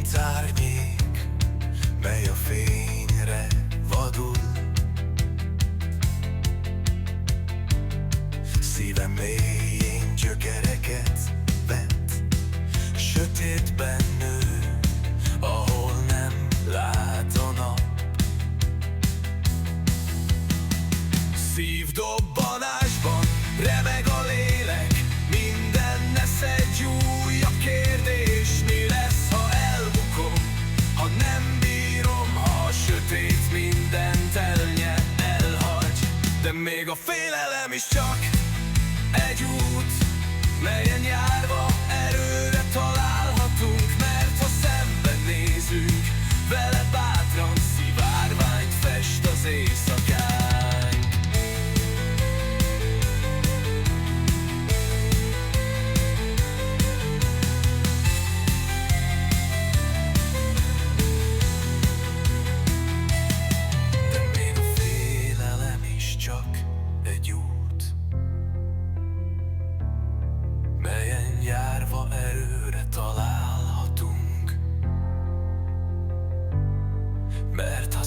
Mint árnyék, mely a fényre vadul. Szívem mélyén gyökereket vet, sötétben nő, ahol nem lát a nap. Szívdobbanásban remeg a lélek, minden nesz egy újabb kérdés. Mi lesz, ha elbukom, ha nem bírom, ha a sötét mindent elnyer, elhagy. De még a félelem is csak egy út, melyen járva erőre találhatunk. Mert ha szembenézünk vele bátran, szivárványt fest az éjszakán. Melyen járva erőre találhatunk. Mert ha